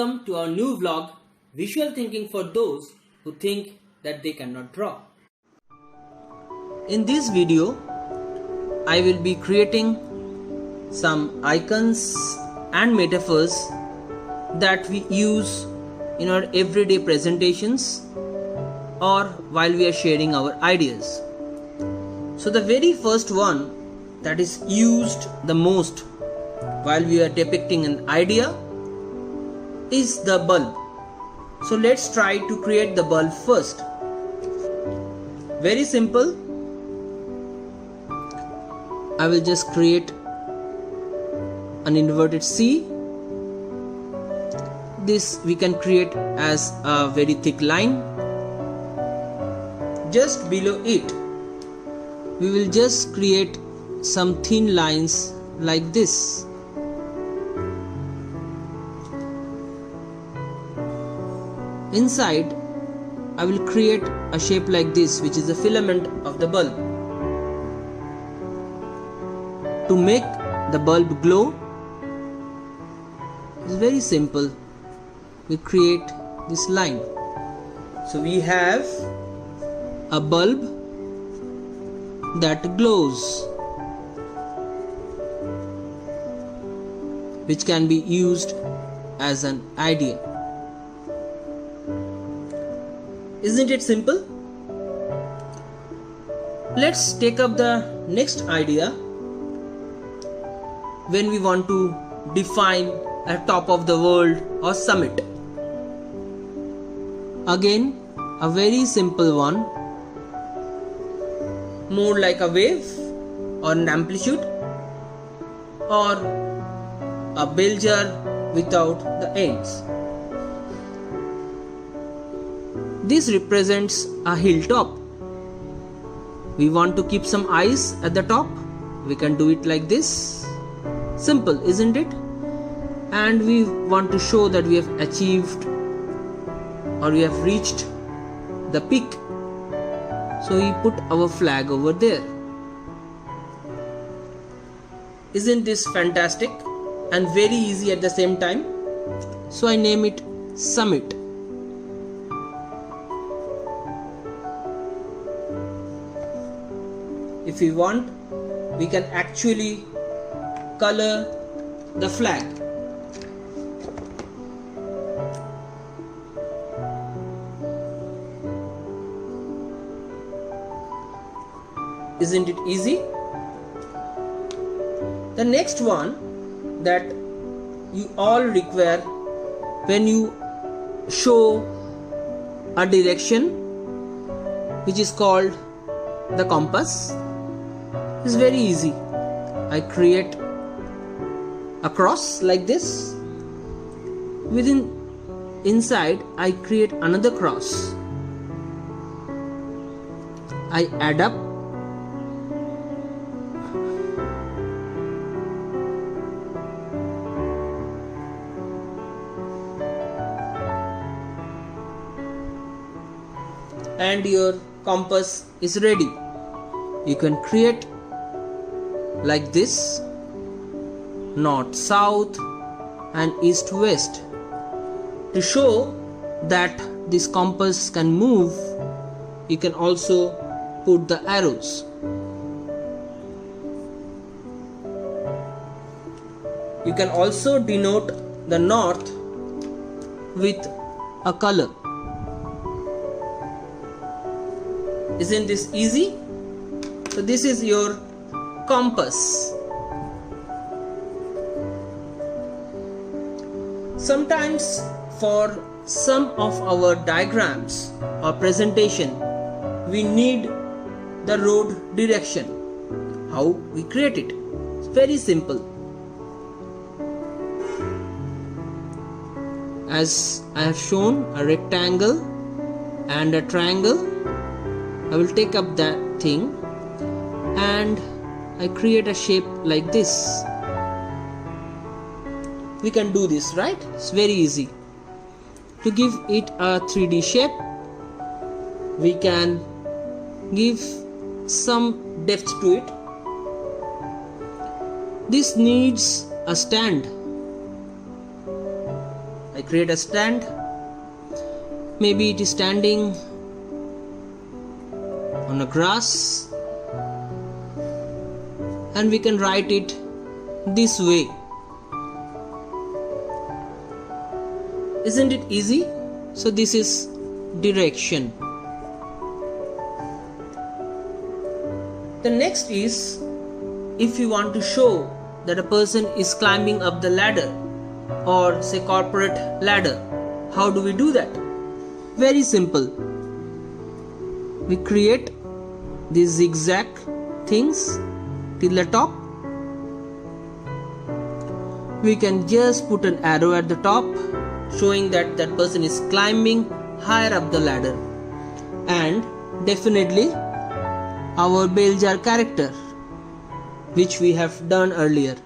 Welcome to our new vlog, Visual Thinking for those who think that they cannot draw. In this video, I will be creating some icons and metaphors that we use in our everyday presentations or while we are sharing our ideas. So the very first one that is used the most while we are depicting an idea is the bulb. So let's try to create the bulb first. Very simple. I will just create an inverted C. This we can create as a very thick line. Just below it, we will just create some thin lines like this. Inside, I will create a shape like this, which is the filament of the bulb. To make the bulb glow, it's very simple. We create this line. So we have a bulb that glows, which can be used as an idea. Isn't it simple? Let's take up the next idea. When we want to define a top of the world or summit. Again, a very simple one, more like a wave or an amplitude or a bell jar without the ends. This represents a hilltop. We want to keep some eyes at the top. We can do it like this. Simple, isn't it? And we want to show that we have achieved or we have reached the peak. So we put our flag over there. Isn't this fantastic and very easy at the same time? So I name it Summit. If we want, we can actually color the flag. Isn't it easy? The next one that you all require when you show a direction, which is called the compass, is very easy. I create a cross like this. Inside I create another cross. I add up and your compass is ready. You can create like this, north south and east west. To show that this compass can move, you can also put the arrows. You can also denote the north with a color. Isn't this easy? So this is your compass. Sometimes for some of our diagrams or presentation, we need the road direction. How we create it? It's very simple. As I have shown a rectangle and a triangle, I will take up that thing and I create a shape like this. We can do this, right? It's very easy. To give it a 3D shape, we can give some depth to it. This needs a stand. I I create a stand. Maybe it is standing on a grass, and we can write it this way. Isn't it easy? So this is direction. The next is, if you want to show that a person is climbing up the ladder, or say corporate ladder, how do we do that? Very simple. We create these zigzag things till the top. We can just put an arrow at the top showing that that person is climbing higher up the ladder, and definitely our bell jar character which we have done earlier.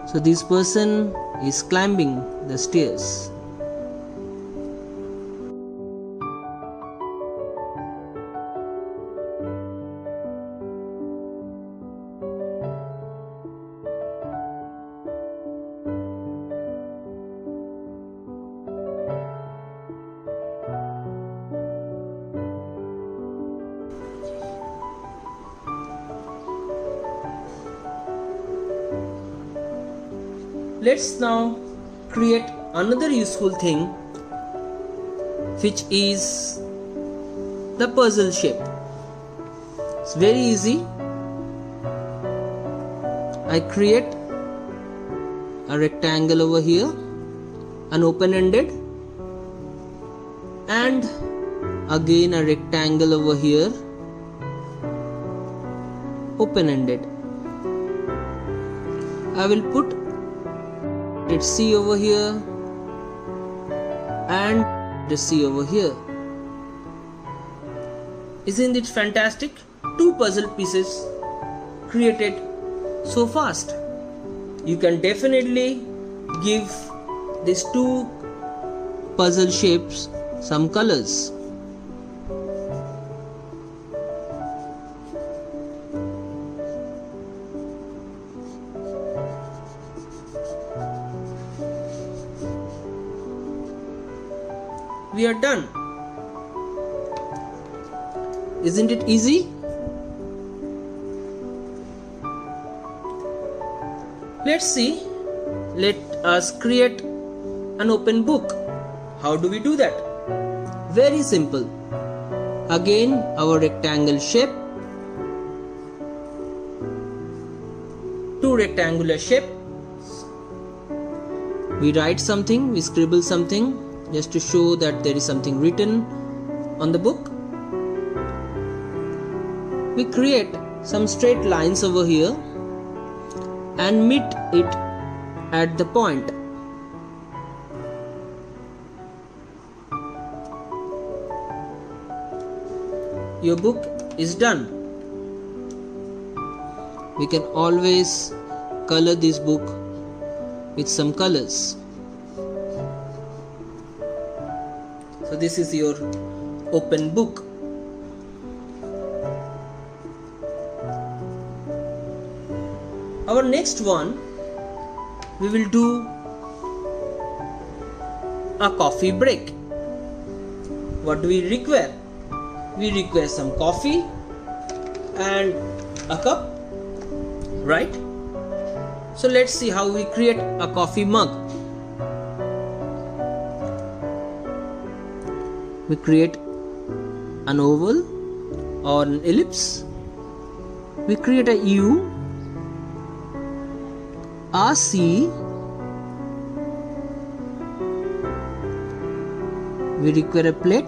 So this person is climbing the stairs. Let's now create another useful thing, which is the puzzle shape. It's very easy. I create a rectangle over here, an open-ended, and again a rectangle over here, open-ended. I will put let C over here and the C over here. Isn't it fantastic? 2 puzzle pieces created so fast. You can definitely give these 2 puzzle shapes some colors. We are done. Isn't it easy? Let's see. Let us create an open book. How do we do that? Very simple. Again, our rectangle shape. 2 rectangular shape. We write something, we scribble something, just to show that there is something written on the book. We create some straight lines over here and meet it at the point. Your book is done. We can always color this book with some colors. So this is your open book. Our next one, we will do a coffee break. What do we require? We require some coffee and a cup, right? So let's see how we create a coffee mug. We create an oval or an ellipse. We create a U, a C. We require a plate.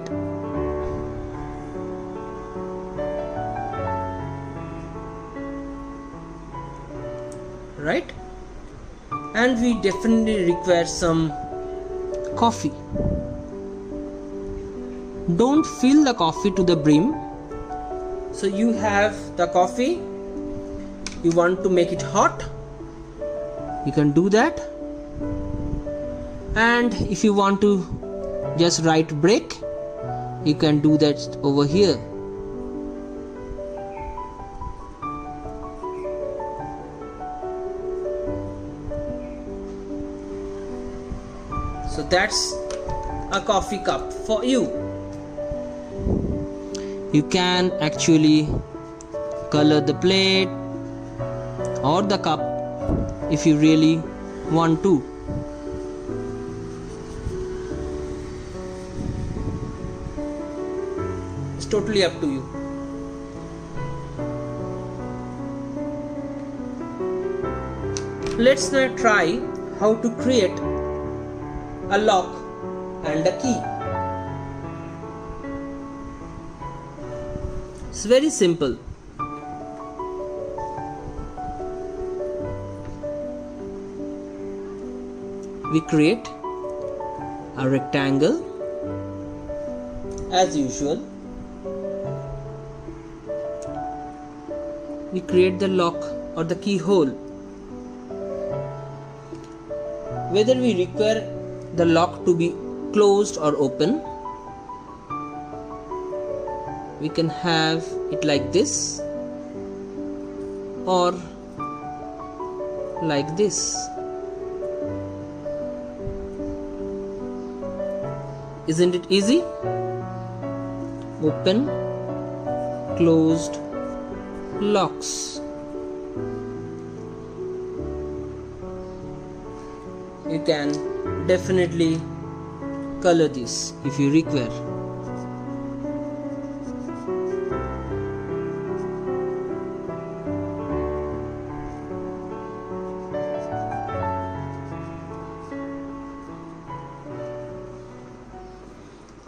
Right? And we definitely require some coffee. Don't fill the coffee to the brim. So you have the coffee, you want to make it hot, you can do that. And if you want to just write break, you can do that over here. So that's a coffee cup for you. You can actually color the plate or the cup if you really want to. It's totally up to you. Let's now try how to create a lock and a key. It's very simple. We create a rectangle as usual. We create the lock or the keyhole. Whether we require the lock to be closed or open, we can have it like this or like this. Isn't it easy? Open, closed, locks. You can definitely color this if you require.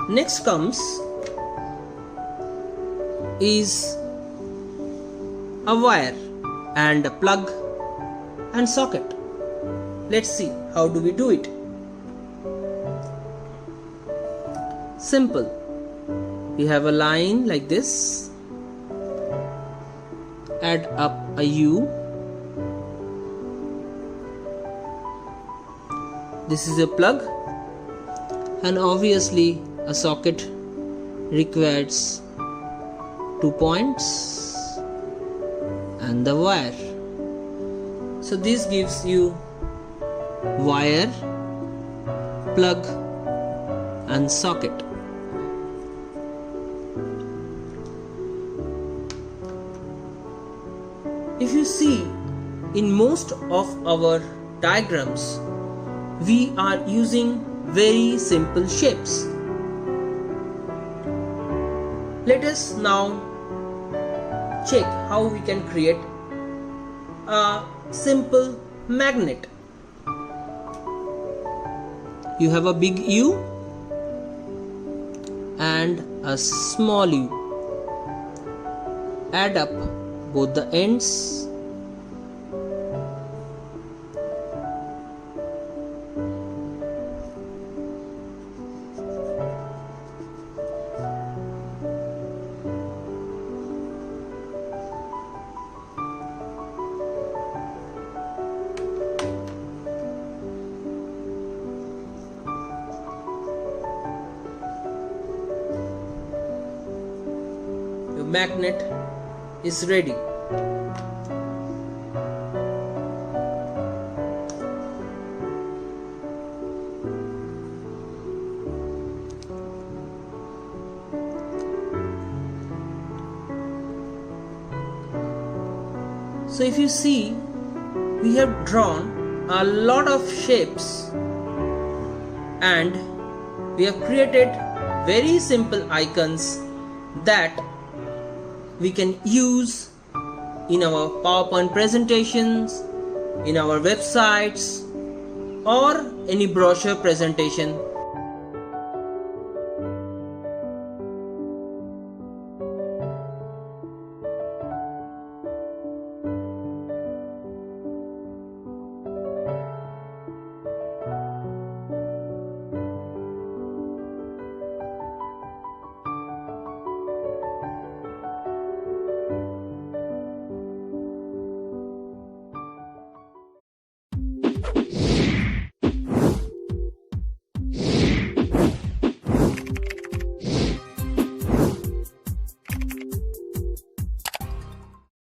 Next comes is a wire and a plug and socket. Let's see how do we do it. Simple. We have a line like this. Add up a U. This is a plug, and obviously a socket requires 2 points and the wire. So this gives you wire, plug and socket. If you see, in most of our diagrams we are using very simple shapes. Let us now check how we can create a simple magnet. You have a big U and a small u. Add up both the ends. Your magnet is ready. So if you see, we have drawn a lot of shapes and we have created very simple icons that we can use in our PowerPoint presentations, in our websites or any brochure presentation